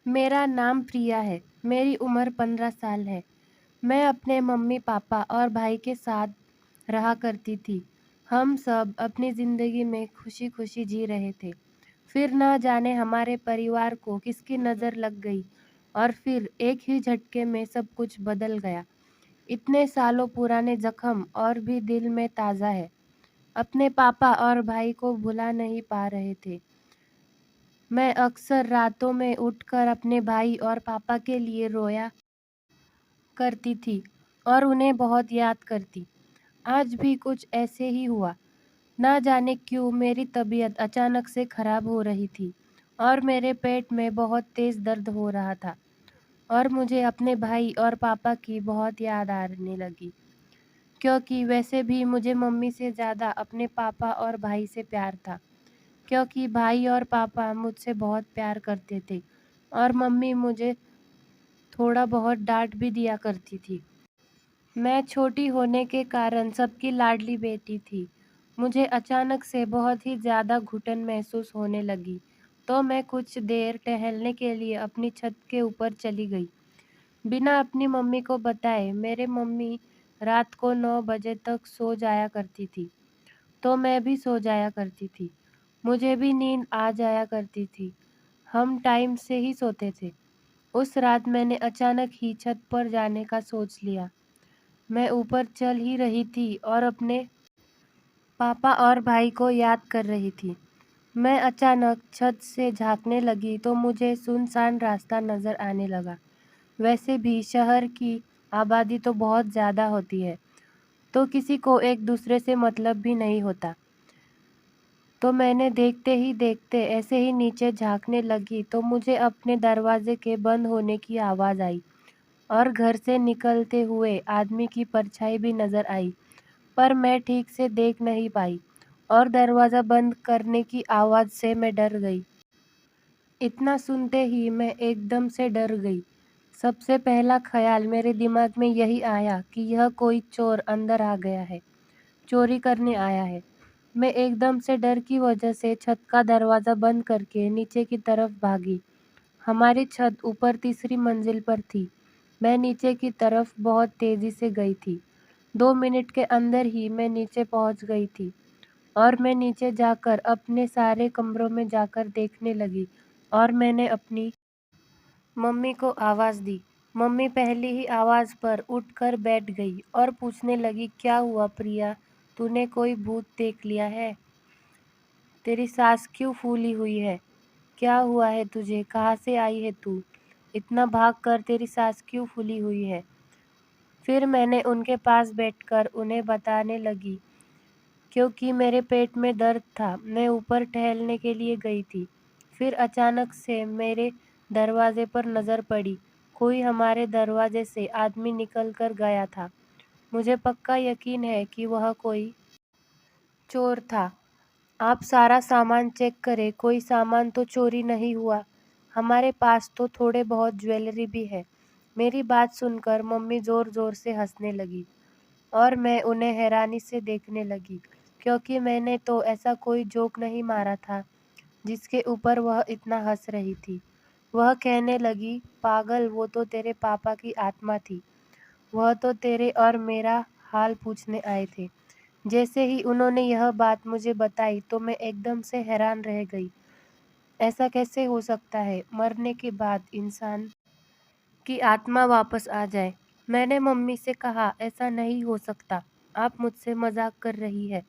मेरा नाम प्रिया है। मेरी उम्र 15 साल है। मैं अपने मम्मी-पापा और भाई के साथ रहा करती थी। हम सब अपनी ज़िंदगी में खुशी-खुशी जी रहे थे। फिर ना जाने हमारे परिवार को किसकी नज़र लग गई और फिर एक ही झटके में सब कुछ बदल गया। इतने सालों पुराने ज़ख्म और भी दिल में ताज़ा है। अपने पापा और भाई को भुला नहीं पा रहे थे। मैं अक्सर रातों में उठकर अपने भाई और पापा के लिए रोया करती थी और उन्हें बहुत याद करती। आज भी कुछ ऐसे ही हुआ। ना जाने क्यों मेरी तबीयत अचानक से खराब हो रही थी और मेरे पेट में बहुत तेज़ दर्द हो रहा था और मुझे अपने भाई और पापा की बहुत याद आने लगी। क्योंकि वैसे भी मुझे मम्मी से ज़्यादा अपने पापा और भाई से प्यार था। क्योंकि भाई और पापा मुझसे बहुत प्यार करते थे और मम्मी मुझे थोड़ा बहुत डाँट भी दिया करती थी। मैं छोटी होने के कारण सबकी लाडली बेटी थी। मुझे अचानक से बहुत ही ज़्यादा घुटन महसूस होने लगी, तो मैं कुछ देर टहलने के लिए अपनी छत के ऊपर चली गई। बिना अपनी मम्मी को बताए मेरे मम्मी रात को 9 बजे तक सो जाया करती थी, तो मैं भी सो जाया करती थी। मुझे भी नींद आ जाया करती थी। हम टाइम से ही सोते थे। उस रात मैंने अचानक ही छत पर जाने का सोच लिया। मैं ऊपर चल ही रही थी और अपने पापा और भाई को याद कर रही थी। मैं अचानक छत से झाँकने लगी तो मुझे सुनसान रास्ता नज़र आने लगा। वैसे भी शहर की आबादी तो बहुत ज़्यादा होती है, तो किसी को एक दूसरे से मतलब भी नहीं होता। तो मैंने देखते ही देखते ऐसे ही नीचे झाँकने लगी तो मुझे अपने दरवाजे के बंद होने की आवाज़ आई और घर से निकलते हुए आदमी की परछाई भी नज़र आई, पर मैं ठीक से देख नहीं पाई और दरवाज़ा बंद करने की आवाज़ से मैं डर गई। इतना सुनते ही मैं एकदम से डर गई। सबसे पहला ख़्याल मेरे दिमाग में यही आया कि यह कोई चोर अंदर आ गया है, चोरी करने आया है। मैं एकदम से डर की वजह से छत का दरवाज़ा बंद करके नीचे की तरफ भागी। हमारी छत ऊपर तीसरी मंजिल पर थी। मैं नीचे की तरफ बहुत तेज़ी से गई थी। 2 मिनट के अंदर ही मैं नीचे पहुंच गई थी और मैं नीचे जाकर अपने सारे कमरों में जाकर देखने लगी और मैंने अपनी मम्मी को आवाज़ दी। मम्मी पहली ही आवाज़ पर उठकर बैठ गई और पूछने लगी, क्या हुआ प्रिया? तूने कोई भूत देख लिया है? तेरी सांस क्यों फूली हुई है? क्या हुआ है तुझे? कहाँ से आई है तू? इतना भाग कर तेरी सांस क्यों फूली हुई है? फिर मैंने उनके पास बैठकर उन्हें बताने लगी। क्योंकि मेरे पेट में दर्द था, मैं ऊपर टहलने के लिए गई थी। फिर अचानक से मेरे दरवाजे पर नज़र पड़ी। कोई हमारे दरवाजे से आदमी निकल कर गया था। मुझे पक्का यकीन है कि वह कोई चोर था। आप सारा सामान चेक करें, कोई सामान तो चोरी नहीं हुआ। हमारे पास तो थोड़े बहुत ज्वेलरी भी है। मेरी बात सुनकर मम्मी ज़ोर-ज़ोर से हंसने लगी और मैं उन्हें हैरानी से देखने लगी, क्योंकि मैंने तो ऐसा कोई जोक नहीं मारा था, जिसके ऊपर वह इतना हंस रही थी। वह कहने लगी, पागल, वो तो तेरे पापा की आत्मा थी। वह तो तेरे और मेरा हाल पूछने आए थे। जैसे ही उन्होंने यह बात मुझे बताई तो मैं एकदम से हैरान रह गई। ऐसा कैसे हो सकता है, मरने के बाद इंसान की आत्मा वापस आ जाए? मैंने मम्मी से कहा, ऐसा नहीं हो सकता, आप मुझसे मजाक कर रही है।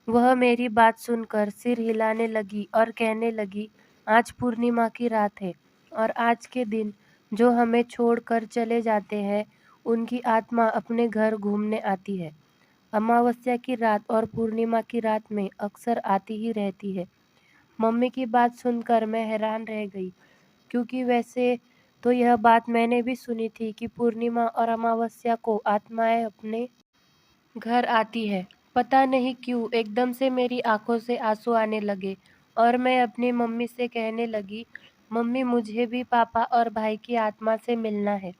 वह मेरी बात सुनकर सिर हिलाने लगी और कहने लगी, आज पूर्णिमा की रात है और आज के दिन जो हमें छोड़कर चले जाते हैं, उनकी आत्मा अपने घर घूमने आती है। अमावस्या की रात और पूर्णिमा की रात में अक्सर आती ही रहती है। मम्मी की बात सुनकर मैं हैरान रह गई, क्योंकि वैसे तो यह बात मैंने भी सुनी थी कि पूर्णिमा और अमावस्या को आत्माएं अपने घर आती है। पता नहीं क्यों एकदम से मेरी आंखों से आंसू आने लगे और मैं अपनी मम्मी से कहने लगी, मम्मी, मुझे भी पापा और भाई की आत्मा से मिलना है।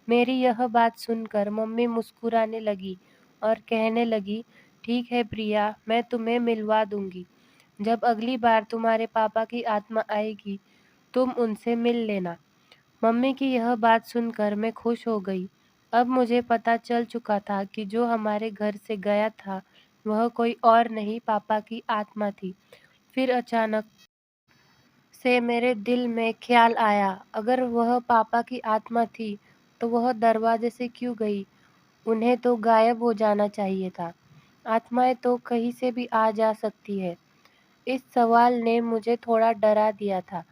मेरी यह बात सुनकर मम्मी मुस्कुराने लगी और कहने लगी, ठीक है प्रिया, मैं तुम्हें मिलवा दूंगी। जब अगली बार तुम्हारे पापा की आत्मा आएगी, तुम उनसे मिल लेना। मम्मी की यह बात सुनकर मैं खुश हो गई। अब मुझे पता चल चुका था कि जो हमारे घर से गया था, वह कोई और नहीं पापा की आत्मा थी। फिर अचानक से मेरे दिल में ख्याल आया, अगर वह पापा की आत्मा थी, तो वह दरवाजे से क्यों गई? उन्हें तो गायब हो जाना चाहिए था। आत्माएँ तो कहीं से भी आ जा सकती है। इस सवाल ने मुझे थोड़ा डरा दिया था,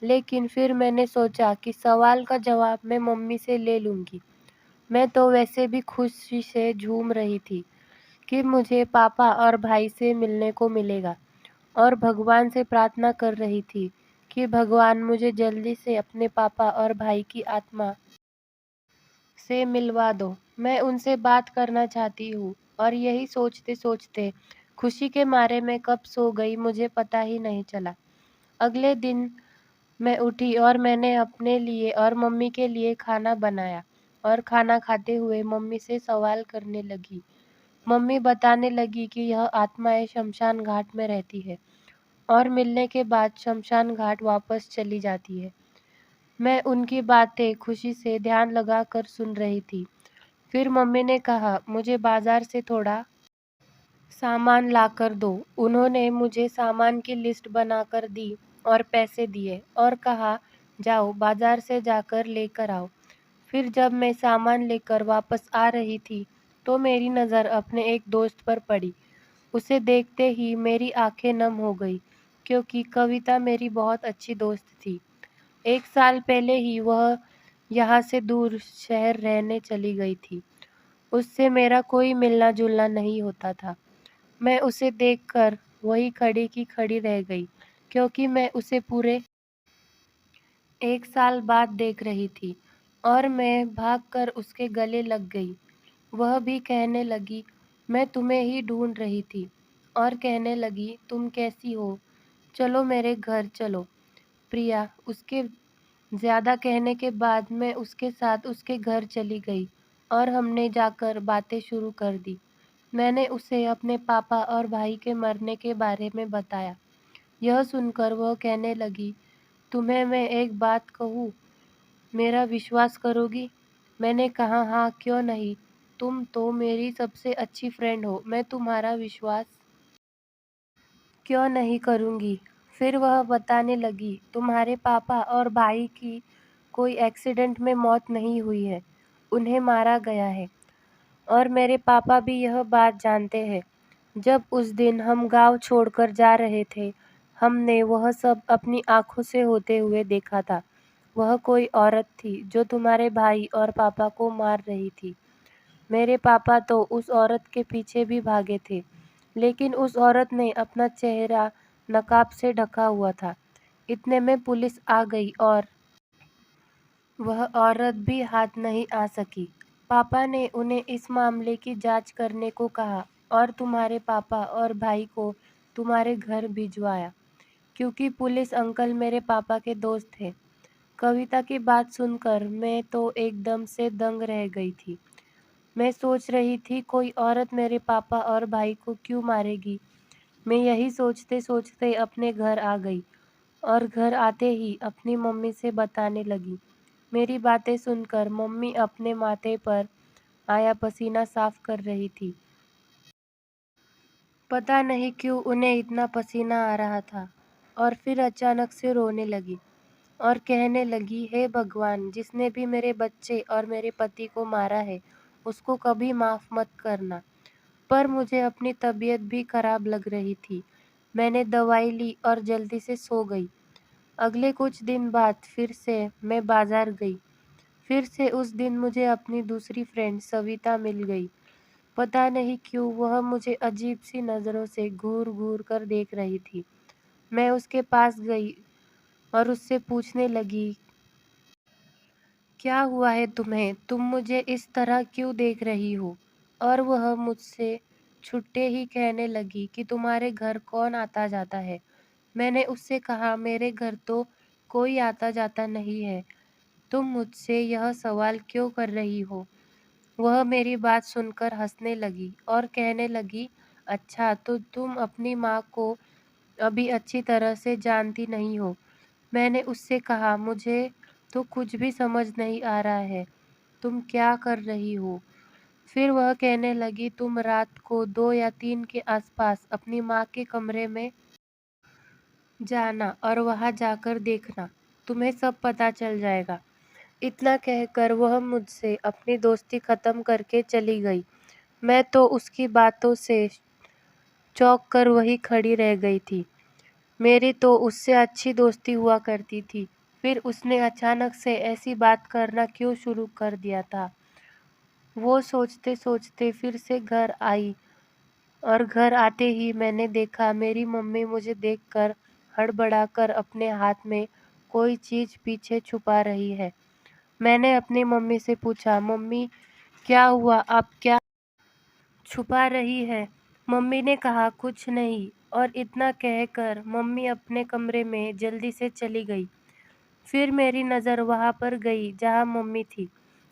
लेकिन फिर मैंने सोचा कि सवाल का जवाब मैं मम्मी से ले लूँगी। मैं तो वैसे भी खुशी से झूम रही थी कि मुझे पापा और भाई से मिलने को मिलेगा, और भगवान से प्रार्थना कर रही थी कि भगवान मुझे जल्दी से अपने पापा और भाई की आत्मा से मिलवा दो। मैं उनसे बात करना चाहती हूँ। और यही सोचते-सोचते खुशी के मारे मैं कब सो गई मुझे पता ही नहीं चला। अगले दिन मैं उठी और मैंने अपने लिए और मम्मी के लिए खाना बनाया, और खाना खाते हुए मम्मी से सवाल करने लगी। मम्मी बताने लगी कि यह आत्माएँ शमशान घाट में रहती है और मिलने के बाद शमशान घाट वापस चली जाती है। मैं उनकी बातें खुशी से ध्यान लगाकर सुन रही थी। फिर मम्मी ने कहा, मुझे बाजार से थोड़ा सामान लाकर दो। उन्होंने मुझे सामान की लिस्ट बनाकर दी और पैसे दिए और कहा, जाओ बाजार से जाकर लेकर आओ। फिर जब मैं सामान लेकर वापस आ रही थी, तो मेरी नज़र अपने एक दोस्त पर पड़ी। उसे देखते ही मेरी आंखें नम हो गई, क्योंकि कविता मेरी बहुत अच्छी दोस्त थी। 1 साल पहले ही वह यहाँ से दूर शहर रहने चली गई थी। उससे मेरा कोई मिलना-जुलना नहीं होता था। मैं उसे देखकर वहीं खड़ी की खड़ी रह गई, क्योंकि मैं उसे पूरे 1 साल बाद देख रही थी, और मैं भागकर उसके गले लग गई। वह भी कहने लगी, मैं तुम्हें ही ढूँढ रही थी, और कहने लगी, तुम कैसी हो? चलो मेरे घर चलो। प्रिया, उसके ज़्यादा कहने के बाद मैं उसके साथ उसके घर चली गई, और हमने जाकर बातें शुरू कर दी। मैंने उसे अपने पापा और भाई के मरने के बारे में बताया। यह सुनकर वह कहने लगी, तुम्हें मैं एक बात कहूँ, मेरा विश्वास करोगी? मैंने कहा, हाँ, क्यों नहीं? तुम तो मेरी सबसे अच्छी फ्रेंड हो, मैं तुम्हारा विश्वास क्यों नहीं करूँगी? फिर वह बताने लगी, तुम्हारे पापा और भाई की कोई एक्सीडेंट में मौत नहीं हुई है, उन्हें मारा गया है। और मेरे पापा भी यह बात जानते हैं। जब उस दिन हम गाँव छोड़कर जा रहे थे, हमने वह सब अपनी आँखों से होते हुए देखा था। वह कोई औरत थी जो तुम्हारे भाई और पापा को मार रही थी। मेरे पापा तो उस औरत के पीछे भी भागे थे, लेकिन उस औरत ने अपना चेहरा नकाब से ढका हुआ था। इतने में पुलिस आ गई और वह औरत भी हाथ नहीं आ सकी। पापा ने उन्हें इस मामले की जांच करने को कहा, और तुम्हारे पापा और भाई को तुम्हारे घर भिजवाया, क्योंकि पुलिस अंकल मेरे पापा के दोस्त थे। कविता की बात सुनकर मैं तो एकदम से दंग रह गई थी। मैं सोच रही थी, कोई औरत मेरे पापा और भाई को क्यों मारेगी? मैं यही सोचते-सोचते अपने घर आ गई, और घर आते ही अपनी मम्मी से बताने लगी। मेरी बातें सुनकर मम्मी अपने माथे पर आया पसीना साफ कर रही थी। पता नहीं क्यों उन्हें इतना पसीना आ रहा था, और फिर अचानक से रोने लगी और कहने लगी, हे भगवान, जिसने भी मेरे बच्चे और मेरे पति को मारा है, उसको कभी माफ़ मत करना। पर मुझे अपनी तबीयत भी खराब लग रही थी। मैंने दवाई ली और जल्दी से सो गई। अगले कुछ दिन बाद फिर से मैं बाजार गई। फिर से उस दिन मुझे अपनी दूसरी फ्रेंड सविता मिल गई। पता नहीं क्यों वह मुझे अजीब-सी नज़रों से घूर-घूर कर देख रही थी। मैं उसके पास गई और उससे पूछने लगी, क्या हुआ है तुम्हें? तुम मुझे इस तरह क्यों देख रही हो? और वह मुझसे छुट्टे ही कहने लगी कि तुम्हारे घर कौन आता-जाता है? मैंने उससे कहा, मेरे घर तो कोई आता-जाता नहीं है। तुम मुझसे यह सवाल क्यों कर रही हो? वह मेरी बात सुनकर हँसने लगी और कहने लगी, अच्छा, तो तुम अपनी माँ को अभी अच्छी तरह से जानती नहीं हो। मैंने उससे कहा, मुझे तो कुछ भी समझ नहीं आ रहा है। तुम क्या कर रही हो? फिर वह कहने लगी, तुम रात को 2 या 3 के आसपास अपनी माँ के कमरे में जाना और वहाँ जाकर देखना, तुम्हें सब पता चल जाएगा। इतना कहकर वह मुझसे अपनी दोस्ती खत्म करके चली गई। मैं तो उसकी बातों से चौंक कर वहीं खड़ी रह गई थी। मेरी तो उससे अच्छी दोस्ती हुआ करती थी, फिर उसने अचानक से ऐसी बात करना क्यों शुरू कर दिया था? वो सोचते सोचते फिर से घर आई और घर आते ही मैंने देखा मेरी मम्मी मुझे देखकर हड़बड़ाकर अपने हाथ में कोई चीज़ पीछे छुपा रही है। मैंने अपनी मम्मी से पूछा, मम्मी क्या हुआ, आप क्या छुपा रही है? मम्मी ने कहा, कुछ नहीं, और इतना कहकर मम्मी अपने कमरे में जल्दी से चली गई। फिर मेरी नज़र वहाँ पर गई जहाँ मम्मी थी।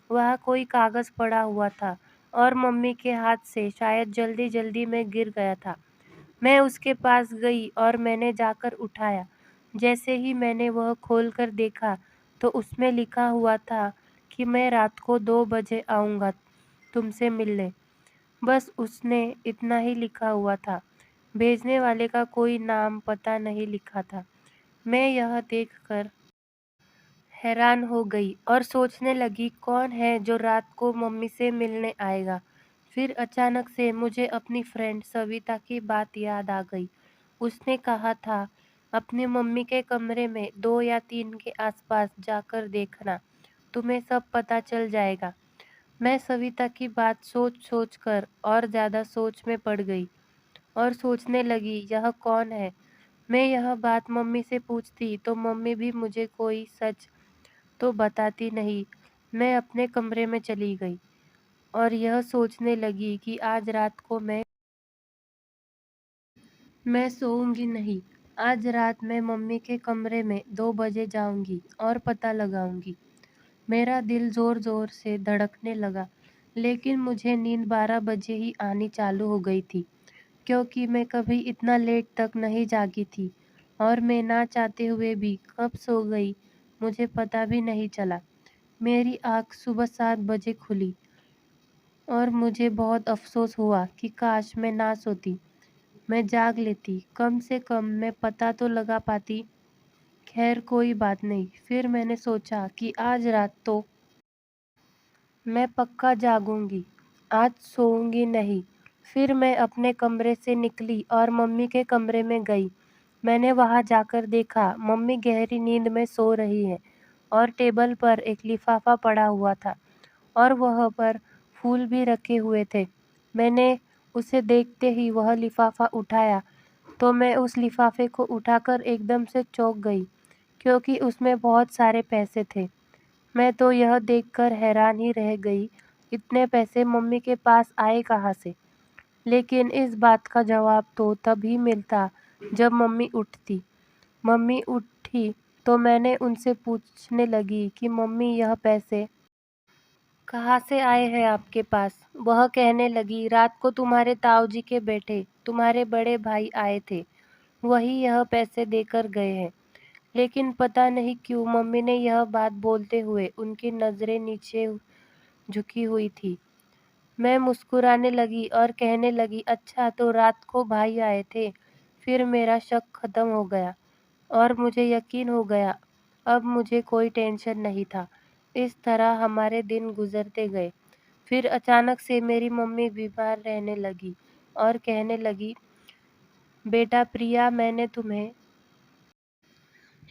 वहाँ कोई कागज़ पड़ा हुआ था और मम्मी के हाथ से शायद जल्दी-जल्दी में गिर गया था। मैं उसके पास गई और मैंने जाकर उठाया। जैसे ही मैंने वह खोलकर देखा तो उसमें लिखा हुआ था कि मैं रात को 2 बजे आऊँगा तुमसे मिलने। बस उसने इतना ही लिखा हुआ था। भेजने वाले का कोई नाम पता नहीं लिखा था। मैं यह देखकर हैरान हो गई और सोचने लगी, कौन है जो रात को मम्मी से मिलने आएगा। फिर अचानक से मुझे अपनी फ्रेंड सविता की बात याद आ गई। उसने कहा था, अपनी मम्मी के कमरे में 2 या 3 के आसपास जाकर देखना, तुम्हें सब पता चल जाएगा। मैं सविता की बात सोच-सोच कर और ज़्यादा सोच में पड़ गई और सोचने लगी, यह कौन है? मैं यह बात मम्मी से पूछती तो मम्मी भी मुझे कोई सच तो बताती नहीं। मैं अपने कमरे में चली गई और यह सोचने लगी कि आज रात को मैं सोऊंगी नहीं। आज रात मैं मम्मी के कमरे में 2 बजे जाऊंगी और पता लगाऊंगी। मेरा दिल ज़ोर-ज़ोर से धड़कने लगा, लेकिन मुझे नींद 12 बजे ही आनी चालू हो गई थी, क्योंकि मैं कभी इतना लेट तक नहीं जागी थी और मैं ना चाहते हुए भी कब सो गई, मुझे पता भी नहीं चला। मेरी आँख सुबह 7 बजे खुली और मुझे बहुत अफ़सोस हुआ कि काश मैं ना सोती, मैं जाग लेती, कम से कम मैं पता तो लगा पाती। खैर कोई बात नहीं, फिर मैंने सोचा कि आज रात तो मैं पक्का जागूंगी, आज सोऊंगी नहीं। फिर मैं अपने कमरे से निकली और मम्मी के कमरे में गई। मैंने वहां जाकर देखा, मम्मी गहरी नींद में सो रही है और टेबल पर एक लिफाफा पड़ा हुआ था और वह पर फूल भी रखे हुए थे। मैंने उसे देखते ही वह लिफाफा उठाया तो मैं उस लिफाफे को उठाकर एकदम से चौंक गई, क्योंकि उसमें बहुत सारे पैसे थे। मैं तो यह देखकर हैरान ही रह गई, इतने पैसे मम्मी के पास आए कहाँ से? लेकिन इस बात का जवाब तो तभी मिलता जब मम्मी उठती। मम्मी उठी तो मैंने उनसे पूछने लगी कि मम्मी, यह पैसे कहाँ से आए हैं आपके पास? वह कहने लगी, रात को तुम्हारे ताऊजी के बेटे, तुम्हारे बड़े भाई आए थे, वही यह पैसे देकर गए हैं। लेकिन पता नहीं क्यों मम्मी ने यह बात बोलते हुए उनकी नज़रें नीचे झुकी हुई थी। मैं मुस्कुराने लगी और कहने लगी, अच्छा तो रात को भाई आए थे। फिर मेरा शक खत्म हो गया और मुझे यकीन हो गया, अब मुझे कोई टेंशन नहीं था। इस तरह हमारे दिन गुजरते गए। फिर अचानक से मेरी मम्मी बीमार रहने लगी और कहने लगी, बेटा प्रिया, मैंने तुम्हें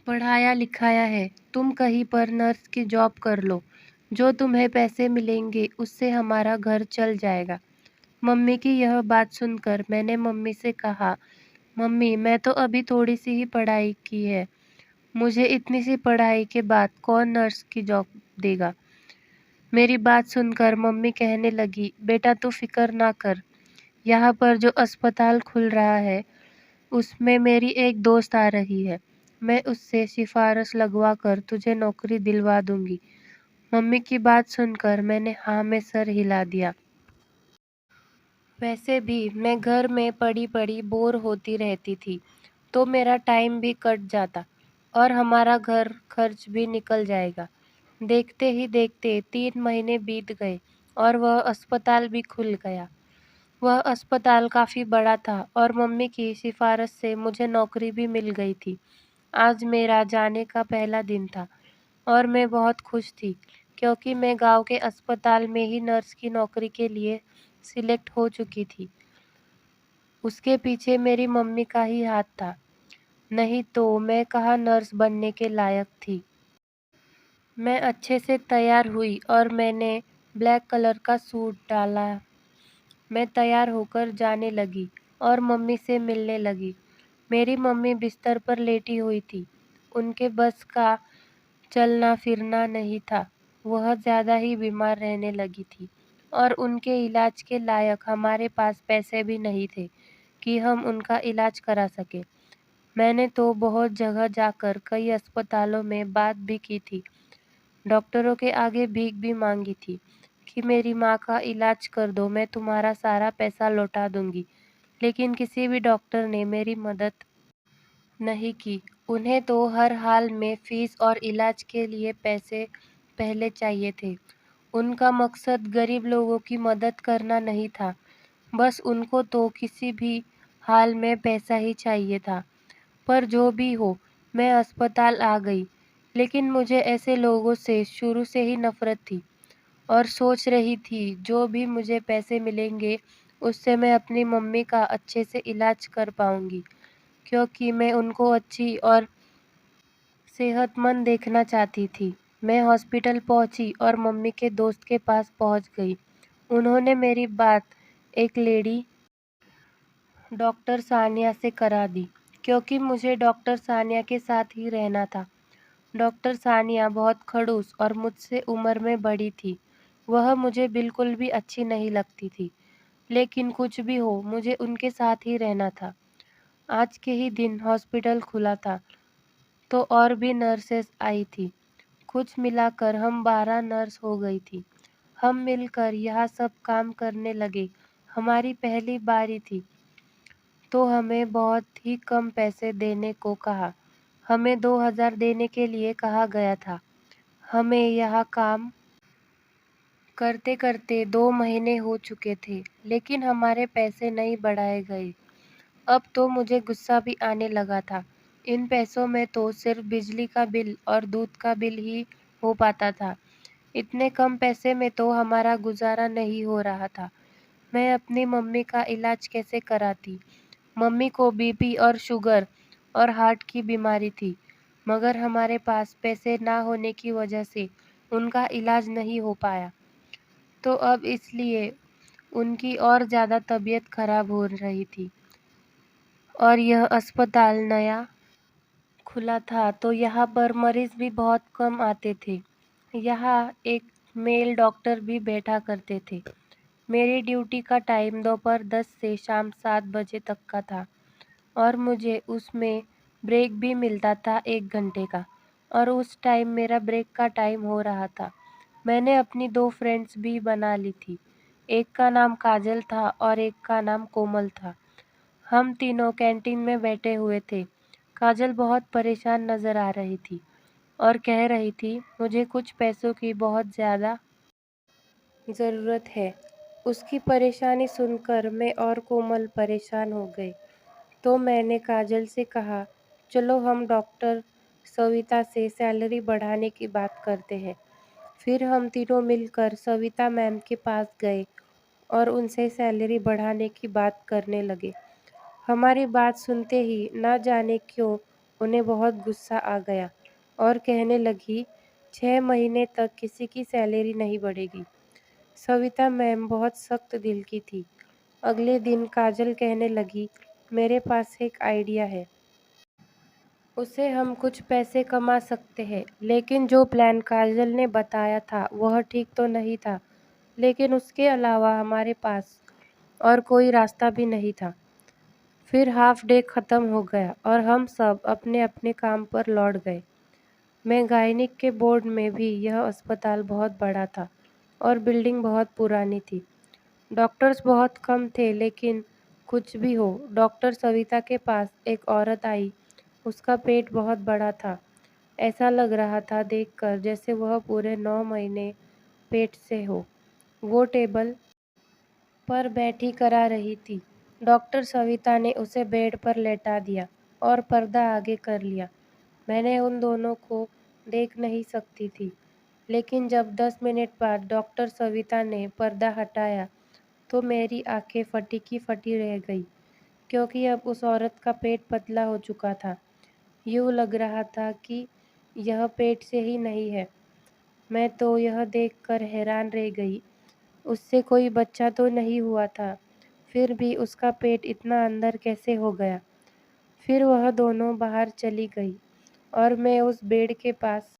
पढ़ाया लिखाया है, तुम कहीं पर नर्स की जॉब कर लो, जो तुम्हें पैसे मिलेंगे उससे हमारा घर चल जाएगा। मम्मी की यह बात सुनकर मैंने मम्मी से कहा, मम्मी मैं तो अभी थोड़ी सी ही पढ़ाई की है, मुझे इतनी सी पढ़ाई के बाद कौन नर्स की जॉब देगा? मेरी बात सुनकर मम्मी कहने लगी, बेटा तू फिक्र ना कर, यहाँ पर जो अस्पताल खुल रहा है उसमें मेरी एक दोस्त आ रही है, मैं उससे सिफारिश लगवा कर तुझे नौकरी दिलवा दूंगी। मम्मी की बात सुनकर मैंने हाँ में सर हिला दिया। वैसे भी मैं घर में पड़ी-पड़ी बोर होती रहती थी, तो मेरा टाइम भी कट जाता और हमारा घर खर्च भी निकल जाएगा। देखते ही देखते 3 महीने बीत गए और वह अस्पताल भी खुल गया। वह अस्पताल काफ़ी बड़ा था और मम्मी की सिफ़ारिश से मुझे नौकरी भी मिल गई थी। आज मेरा जाने का पहला दिन था और मैं बहुत खुश थी क्योंकि मैं गाँव के अस्पताल में ही नर्स की नौकरी के लिए सिलेक्ट हो चुकी थी। उसके पीछे मेरी मम्मी का ही हाथ था, नहीं तो मैं कहाँ नर्स बनने के लायक थी। मैं अच्छे से तैयार हुई और मैंने ब्लैक कलर का सूट डाला। मैं तैयार होकर जाने लगी और मम्मी से मिलने लगी। मेरी मम्मी बिस्तर पर लेटी हुई थी। उनके बस का चलना-फिरना नहीं था। वह ज़्यादा ही बीमार रहने लगी थी और उनके इलाज के लायक हमारे पास पैसे भी नहीं थे कि हम उनका इलाज करा सकें। मैंने तो बहुत जगह जाकर कई अस्पतालों में बात भी की थी। डॉक्टरों के आगे भीख भी माँगी थी कि मेरी माँ का इलाज कर दो, मैं तुम्हारा सारा पैसा लौटा दूँगी। लेकिन किसी भी डॉक्टर ने मेरी मदद नहीं की। उन्हें तो हर हाल में फ़ीस और इलाज के लिए पैसे पहले चाहिए थे। उनका मकसद गरीब लोगों की मदद करना नहीं था, बस उनको तो किसी भी हाल में पैसा ही चाहिए था। पर जो भी हो, मैं अस्पताल आ गई, लेकिन मुझे ऐसे लोगों से शुरू से ही नफ़रत थी और सोच रही थी जो भी मुझे पैसे मिलेंगे, उससे मैं अपनी मम्मी का अच्छे से इलाज कर पाऊँगी, क्योंकि मैं उनको अच्छी और सेहतमंद देखना चाहती थी। मैं हॉस्पिटल पहुँची और मम्मी के दोस्त के पास पहुँच गई। उन्होंने मेरी बात एक लेडी डॉक्टर सानिया से करा दी, क्योंकि मुझे डॉक्टर सानिया के साथ ही रहना था। डॉक्टर सानिया बहुत खड़ूस और मुझसे उम्र में बड़ी थी। वह मुझे बिल्कुल भी अच्छी नहीं लगती थी, लेकिन कुछ भी हो, मुझे उनके साथ ही रहना था। आज के ही दिन हॉस्पिटल खुला था, तो और भी नर्सेस आई थी। कुछ मिलाकर हम 12 नर्स हो गई थी। हम मिलकर यहाँ सब काम करने लगे। हमारी पहली बारी थी, तो हमें बहुत ही कम पैसे देने को कहा। हमें 2000 देने के लिए कहा गया था। हमें यहाँ काम करते-करते 2 महीने हो चुके थे, लेकिन हमारे पैसे नहीं बढ़ाए गए। अब तो मुझे गुस्सा भी आने लगा था। इन पैसों में तो सिर्फ बिजली का बिल और दूध का बिल ही हो पाता था। इतने कम पैसे में तो हमारा गुजारा नहीं हो रहा था। मैं अपनी मम्मी का इलाज कैसे कराती? मम्मी को बीपी और शुगर और हार्ट की बीमारी थी, मगर हमारे पास पैसे ना होने की वजह से उनका इलाज नहीं हो पाया। तो अब इसलिए उनकी और ज़्यादा तबीयत खराब हो रही थी और यह अस्पताल नया खुला था, तो यहाँ पर मरीज़ भी बहुत कम आते थे। यहाँ एक मेल डॉक्टर भी बैठा करते थे। मेरी ड्यूटी का टाइम दोपहर 10 से शाम 7 बजे तक का था और मुझे उसमें ब्रेक भी मिलता था 1 घंटे का, और उस टाइम मेरा ब्रेक का टाइम हो रहा था। मैंने अपनी 2 फ्रेंड्स भी बना ली थी। एक का नाम काजल था और एक का नाम कोमल था। हम तीनों कैंटीन में बैठे हुए थे। काजल बहुत परेशान नज़र आ रही थी और कह रही थी, मुझे कुछ पैसों की बहुत ज़्यादा ज़रूरत है। उसकी परेशानी सुनकर मैं और कोमल परेशान हो गए। तो मैंने काजल से कहा, चलो हम डॉक्टर सविता से सैलरी बढ़ाने की बात करते हैं। फिर हम तीनों मिलकर सविता मैम के पास गए और उनसे सैलरी बढ़ाने की बात करने लगे। हमारी बात सुनते ही ना जाने क्यों उन्हें बहुत गुस्सा आ गया और कहने लगी, 6 महीने तक किसी की सैलरी नहीं बढ़ेगी। सविता मैम बहुत सख्त दिल की थी। अगले दिन काजल कहने लगी, मेरे पास एक आइडिया है। उससे हम कुछ पैसे कमा सकते हैं। लेकिन जो प्लान काजल ने बताया था वह ठीक तो नहीं था, लेकिन उसके अलावा हमारे पास और कोई रास्ता भी नहीं था। फिर हाफ डे ख़त्म हो गया और हम सब अपने अपने काम पर लौट गए। मैं गायनिक के बोर्ड में भी। यह अस्पताल बहुत बड़ा था और बिल्डिंग बहुत पुरानी थी। डॉक्टर्स बहुत कम थे, लेकिन कुछ भी हो, डॉक्टर सविता के पास एक औरत आई। उसका पेट बहुत बड़ा था। ऐसा लग रहा था देखकर जैसे वह पूरे 9 महीने पेट से हो। वो टेबल पर बैठी करा रही थी। डॉक्टर सविता ने उसे बेड पर लेटा दिया और पर्दा आगे कर लिया। मैंने उन दोनों को देख नहीं सकती थी, लेकिन जब 10 मिनट बाद डॉक्टर सविता ने पर्दा हटाया तो मेरी आंखें फटी की फटी रह गई, क्योंकि अब उस औरत का पेट पतला हो चुका था। यूँ लग रहा था कि यह पेट से ही नहीं है। मैं तो यह देखकर हैरान रह गई। उससे कोई बच्चा तो नहीं हुआ था, फिर भी उसका पेट इतना अंदर कैसे हो गया? फिर वह दोनों बाहर चली गई और मैं उस बेड के पास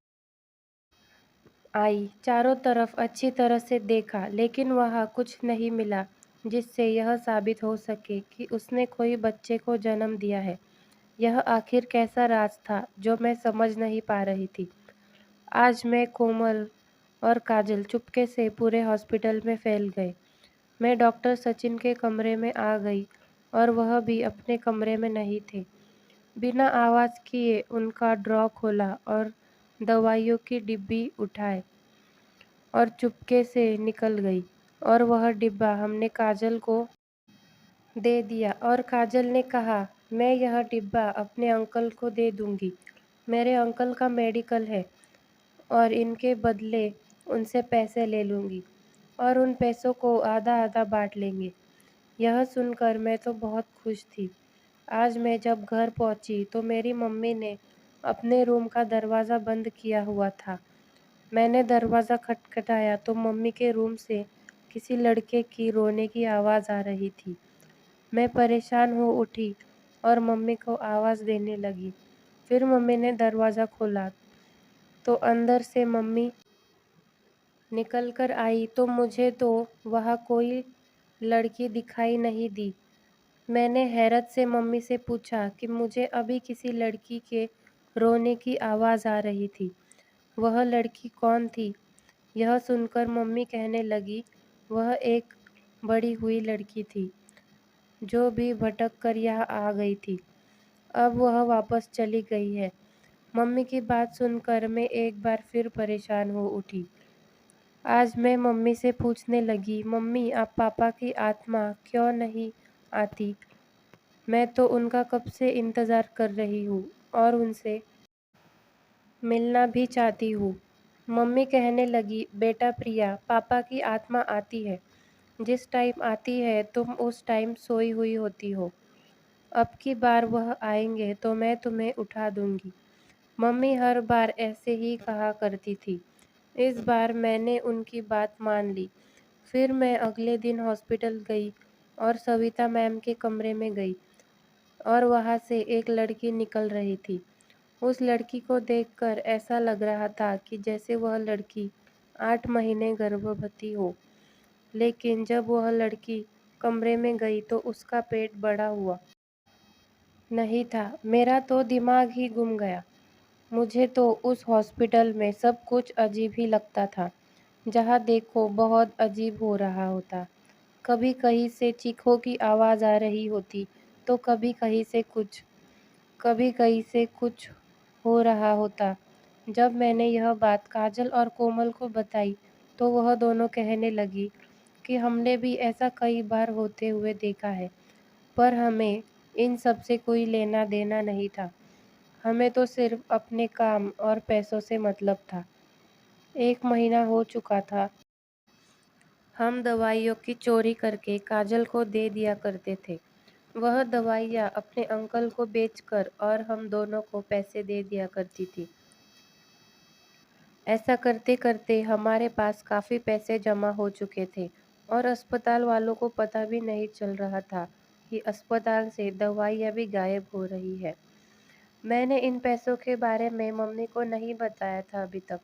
आई। चारों तरफ अच्छी तरह से देखा, लेकिन वहाँ कुछ नहीं मिला जिससे यह साबित हो सके कि उसने कोई बच्चे को जन्म दिया है। यह आखिर कैसा राज था जो मैं समझ नहीं पा रही थी। आज मैं, कोमल और काजल चुपके से पूरे हॉस्पिटल में फैल गए। मैं डॉक्टर सचिन के कमरे में आ गई और वह भी अपने कमरे में नहीं थे। बिना आवाज़ किए उनका ड्रॉ खोला और दवाइयों की डिब्बी उठाए और चुपके से निकल गई। और वह डिब्बा हमने काजल को दे दिया और काजल ने कहा, मैं यह डिब्बा अपने अंकल को दे दूंगी। मेरे अंकल का मेडिकल है और इनके बदले उनसे पैसे ले लूँगी और उन पैसों को आधा-आधा बाँट लेंगे। यह सुनकर मैं तो बहुत खुश थी। आज मैं जब घर पहुंची तो मेरी मम्मी ने अपने रूम का दरवाज़ा बंद किया हुआ था। मैंने दरवाज़ा खटखटाया तो मम्मी के रूम से किसी लड़के की रोने की आवाज़ आ रही थी। मैं परेशान हो उठी और मम्मी को आवाज़ देने लगी। फिर मम्मी ने दरवाज़ा खोला तो अंदर से मम्मी निकल कर आई तो मुझे तो वहाँ कोई लड़की दिखाई नहीं दी। मैंने हैरत से मम्मी से पूछा कि मुझे अभी किसी लड़की के रोने की आवाज़ आ रही थी। वह लड़की कौन थी? यह सुनकर मम्मी कहने लगी, वह एक बड़ी हुई लड़की थी, जो भी भटक कर यहाँ आ गई थी। अब वह वापस चली गई है। मम्मी की बात सुनकर मैं एक बार फिर परेशान हो उठी। आज मैं मम्मी से पूछने लगी, मम्मी आप पापा की आत्मा क्यों नहीं आती? मैं तो उनका कब से इंतज़ार कर रही हूँ और उनसे मिलना भी चाहती हूँ। मम्मी कहने लगी, बेटा प्रिया, पापा की आत्मा आती है। जिस टाइम आती है तुम उस टाइम सोई हुई होती हो। अब की बार वह आएंगे तो मैं तुम्हें उठा दूंगी। मम्मी हर बार ऐसे ही कहा करती थी। इस बार मैंने उनकी बात मान ली। फिर मैं अगले दिन हॉस्पिटल गई और सविता मैम के कमरे में गई और वहाँ से एक लड़की निकल रही थी। उस लड़की को देखकर ऐसा लग रहा था कि जैसे वह लड़की 8 महीने गर्भवती हो। लेकिन जब वह लड़की कमरे में गई तो उसका पेट बड़ा हुआ नहीं था। मेरा तो दिमाग ही गुम गया। मुझे तो उस हॉस्पिटल में सब कुछ अजीब ही लगता था। जहाँ देखो बहुत अजीब हो रहा होता। कभी कहीं से चीखों की आवाज़ आ रही होती तो कभी कहीं से कुछ हो रहा होता। जब मैंने यह बात काजल और कोमल को बताई तो वह दोनों कहने लगी कि हमने भी ऐसा कई बार होते हुए देखा है, पर हमें इन सब से कोई लेना देना नहीं था। हमें तो सिर्फ अपने काम और पैसों से मतलब था। 1 महीना हो चुका था। हम दवाइयों की चोरी करके काजल को दे दिया करते थे। वह दवाइयाँ अपने अंकल को बेचकर और हम दोनों को पैसे दे दिया करती थी। ऐसा करते करते हमारे पास काफ़ी पैसे जमा हो चुके थे और अस्पताल वालों को पता भी नहीं चल रहा था कि अस्पताल से दवाइयाँ भी गायब हो रही है। मैंने इन पैसों के बारे में मम्मी को नहीं बताया था अभी तक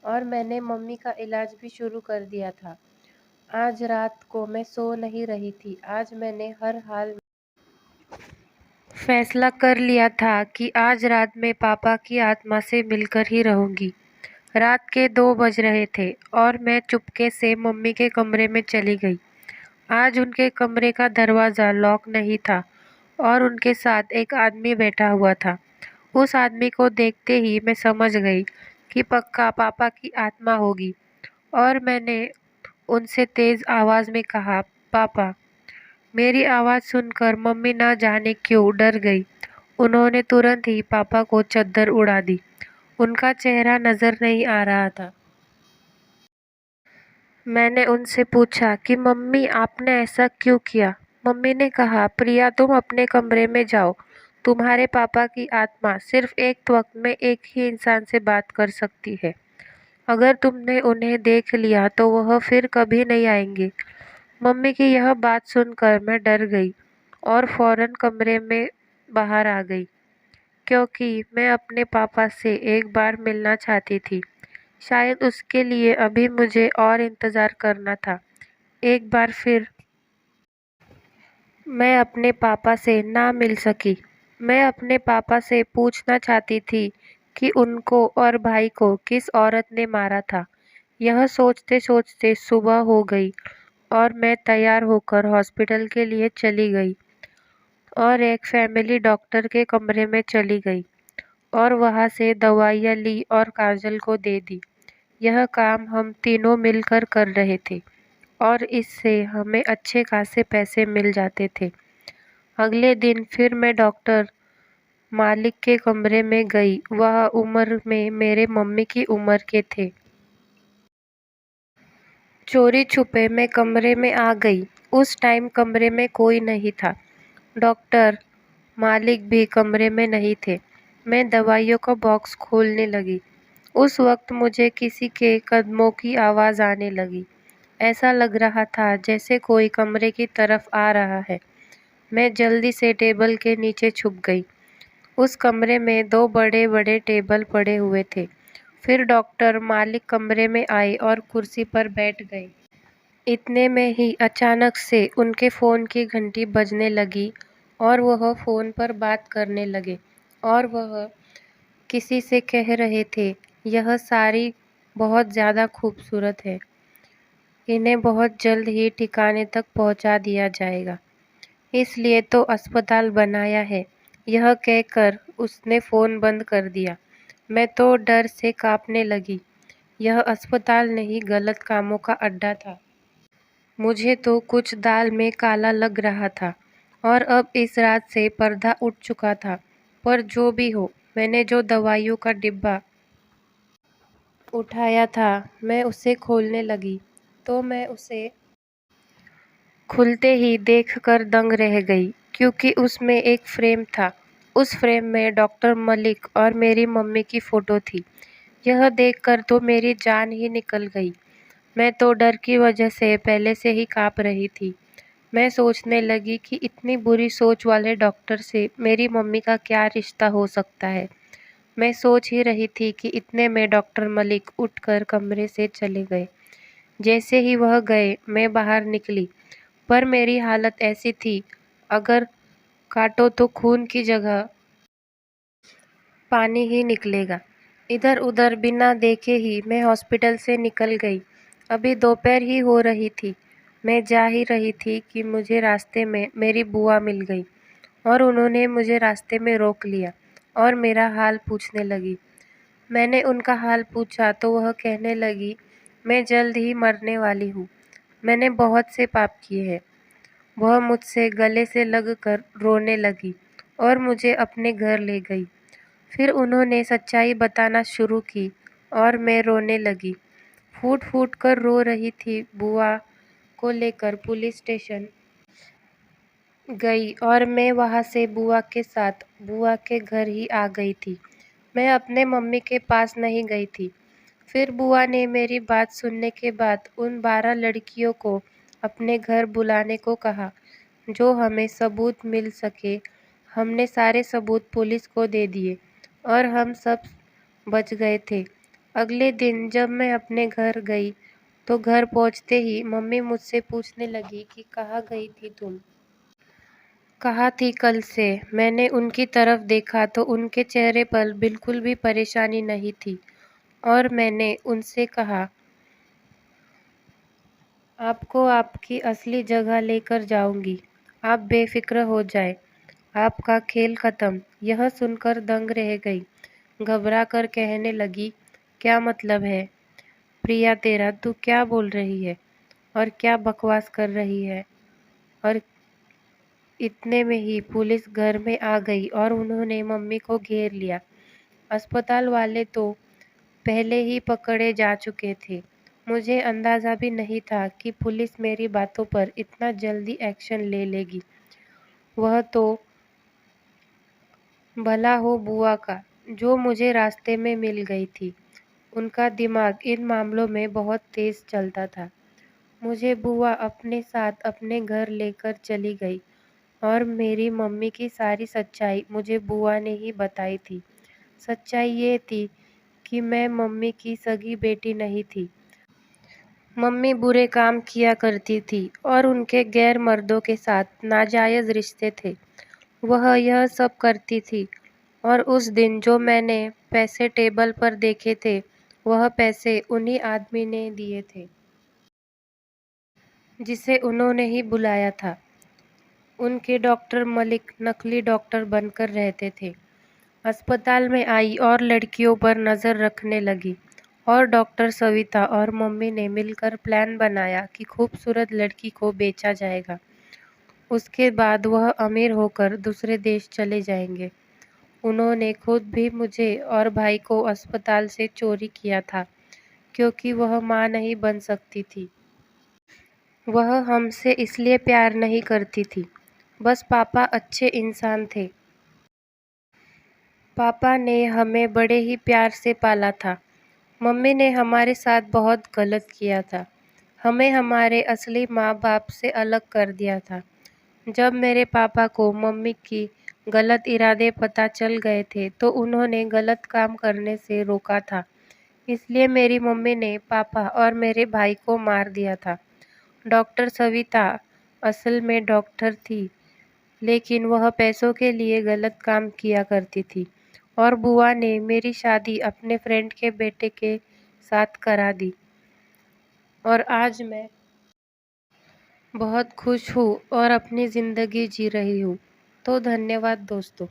और मैंने मम्मी का इलाज भी शुरू कर दिया था। आज रात को मैं सो नहीं रही थी। आज मैंने हर हाल में फैसला कर लिया था कि आज रात में पापा की आत्मा से मिलकर ही रहूंगी। रात के 2 बज रहे थे और मैं चुपके से मम्मी के कमरे में चली गई। आज उनके कमरे का दरवाज़ा लॉक नहीं था और उनके साथ एक आदमी बैठा हुआ था। उस आदमी को देखते ही मैं समझ गई कि पक्का पापा की आत्मा होगी और मैंने उनसे तेज आवाज में कहा, पापा। मेरी आवाज सुनकर मम्मी न जाने क्यों डर गई। उन्होंने तुरंत ही पापा को चद्दर उड़ा दी। उनका चेहरा नजर नहीं आ रहा था। मैंने उनसे पूछा कि मम्मी आपने ऐसा क्यों किया। मम्मी ने कहा, प्रिया तुम अपने कमरे में जाओ। तुम्हारे पापा की आत्मा सिर्फ एक वक्त में एक ही इंसान से बात कर सकती है। अगर तुमने उन्हें देख लिया तो वह फिर कभी नहीं आएंगे। मम्मी की यह बात सुनकर मैं डर गई और फौरन कमरे में बाहर आ गई, क्योंकि मैं अपने पापा से एक बार मिलना चाहती थी। शायद उसके लिए अभी मुझे और इंतज़ार करना था। एक बार फिर मैं अपने पापा से ना मिल सकी। मैं अपने पापा से पूछना चाहती थी कि उनको और भाई को किस औरत ने मारा था। यह सोचते सोचते सुबह हो गई और मैं तैयार होकर हॉस्पिटल के लिए चली गई और एक फैमिली डॉक्टर के कमरे में चली गई और वहाँ से दवाइयाँ ली और काजल को दे दी। यह काम हम तीनों मिलकर कर रहे थे और इससे हमें अच्छे खासे पैसे मिल जाते थे। अगले दिन फिर मैं डॉक्टर मालिक के कमरे में गई। वह उम्र में मेरे मम्मी की उम्र के थे। चोरी छुपे मैं कमरे में आ गई। उस टाइम कमरे में कोई नहीं था। डॉक्टर मालिक भी कमरे में नहीं थे। मैं दवाइयों का बॉक्स खोलने लगी। उस वक्त मुझे किसी के कदमों की आवाज़ आने लगी। ऐसा लग रहा था जैसे कोई कमरे की तरफ आ रहा है। मैं जल्दी से टेबल के नीचे छुप गई। उस कमरे में दो बड़े बड़े टेबल पड़े हुए थे। फिर डॉक्टर मालिक कमरे में आए और कुर्सी पर बैठ गए। इतने में ही अचानक से उनके फ़ोन की घंटी बजने लगी और वह फ़ोन पर बात करने लगे और वह किसी से कह रहे थे, यह सारी बहुत ज़्यादा खूबसूरत है। इन्हें बहुत जल्द ही ठिकाने तक पहुंचा दिया जाएगा, इसलिए तो अस्पताल बनाया है। यह कहकर उसने फ़ोन बंद कर दिया। मैं तो डर से कांपने लगी। यह अस्पताल नहीं, गलत कामों का अड्डा था। मुझे तो कुछ दाल में काला लग रहा था और अब इस रात से पर्दा उठ चुका था। पर जो भी हो, मैंने जो दवाइयों का डिब्बा उठाया था, मैं उसे खोलने लगी तो मैं उसे खुलते ही देखकर दंग रह गई, क्योंकि उसमें एक फ्रेम था। उस फ्रेम में डॉक्टर मलिक और मेरी मम्मी की फ़ोटो थी। यह देखकर तो मेरी जान ही निकल गई। मैं तो डर की वजह से पहले से ही काँप रही थी। मैं सोचने लगी कि इतनी बुरी सोच वाले डॉक्टर से मेरी मम्मी का क्या रिश्ता हो सकता है। मैं सोच ही रही थी कि इतने में डॉक्टर मलिक उठकर कमरे से चले गए। जैसे ही वह गए, मैं बाहर निकली, पर मेरी हालत ऐसी थी, अगर काटो तो खून की जगह पानी ही निकलेगा। इधर उधर बिना देखे ही मैं हॉस्पिटल से निकल गई। अभी दोपहर ही हो रही थी। मैं जा ही रही थी कि मुझे रास्ते में मेरी बुआ मिल गई और उन्होंने मुझे रास्ते में रोक लिया और मेरा हाल पूछने लगी। मैंने उनका हाल पूछा तो वह कहने लगी, मैं जल्द ही मरने वाली हूँ। मैंने बहुत से पाप किए हैं। वह मुझसे गले से लगकर रोने लगी और मुझे अपने घर ले गई। फिर उन्होंने सच्चाई बताना शुरू की और मैं रोने लगी। फूट फूट कर रो रही थी। बुआ को लेकर पुलिस स्टेशन गई और मैं वहाँ से बुआ के साथ बुआ के घर ही आ गई थी। मैं अपने मम्मी के पास नहीं गई थी। फिर बुआ ने मेरी बात सुनने के बाद उन 12 लड़कियों को अपने घर बुलाने को कहा, जो हमें सबूत मिल सके। हमने सारे सबूत पुलिस को दे दिए और हम सब बच गए थे। अगले दिन जब मैं अपने घर गई तो घर पहुंचते ही मम्मी मुझसे पूछने लगी कि कहाँ गई थी तुम? कहाँ थी कल से? मैंने उनकी तरफ देखा तो उनके चेहरे पर बिल्कुल भी परेशानी नहीं थी और मैंने उनसे कहा, आपको आपकी असली जगह लेकर जाऊंगी। आप बेफिक्र हो जाए। आपका खेल खत्म। यह सुनकर दंग रह गई। घबरा कर कहने लगी, क्या मतलब है प्रिया तेरा? तू क्या बोल रही है और क्या बकवास कर रही है? और इतने में ही पुलिस घर में आ गई और उन्होंने मम्मी को घेर लिया। अस्पताल वाले तो पहले ही पकड़े जा चुके थे। मुझे अंदाजा भी नहीं था कि पुलिस मेरी बातों पर इतना जल्दी एक्शन ले लेगी। वह तो भला हो बुआ का, जो मुझे रास्ते में मिल गई थी। उनका दिमाग इन मामलों में बहुत तेज चलता था। मुझे बुआ अपने साथ अपने घर लेकर चली गई और मेरी मम्मी की सारी सच्चाई मुझे बुआ ने ही बताई थी। सच्चाई ये थी कि मैं मम्मी की सगी बेटी नहीं थी। मम्मी बुरे काम किया करती थी और उनके गैर मर्दों के साथ नाजायज़ रिश्ते थे। वह यह सब करती थी और उस दिन जो मैंने पैसे टेबल पर देखे थे, वह पैसे उन्हीं आदमी ने दिए थे जिसे उन्होंने ही बुलाया था। उनके डॉक्टर मलिक नकली डॉक्टर बनकर रहते थे। अस्पताल में आई और लड़कियों पर नज़र रखने लगी और डॉक्टर सविता और मम्मी ने मिलकर प्लान बनाया कि खूबसूरत लड़की को बेचा जाएगा। उसके बाद वह अमीर होकर दूसरे देश चले जाएंगे। उन्होंने खुद भी मुझे और भाई को अस्पताल से चोरी किया था क्योंकि वह मां नहीं बन सकती थी। वह हमसे इसलिए प्यार नहीं करती थी, बस पापा अच्छे इंसान थे। पापा ने हमें बड़े ही प्यार से पाला था। मम्मी ने हमारे साथ बहुत गलत किया था। हमें हमारे असली माँ बाप से अलग कर दिया था। जब मेरे पापा को मम्मी की गलत इरादे पता चल गए थे तो उन्होंने गलत काम करने से रोका था। इसलिए मेरी मम्मी ने पापा और मेरे भाई को मार दिया था। डॉक्टर सविता असल में डॉक्टर थी, लेकिन वह पैसों के लिए गलत काम किया करती थी और बुआ ने मेरी शादी अपने फ्रेंड के बेटे के साथ करा दी और आज मैं बहुत खुश हूँ और अपनी ज़िंदगी जी रही हूँ। तो धन्यवाद दोस्तों।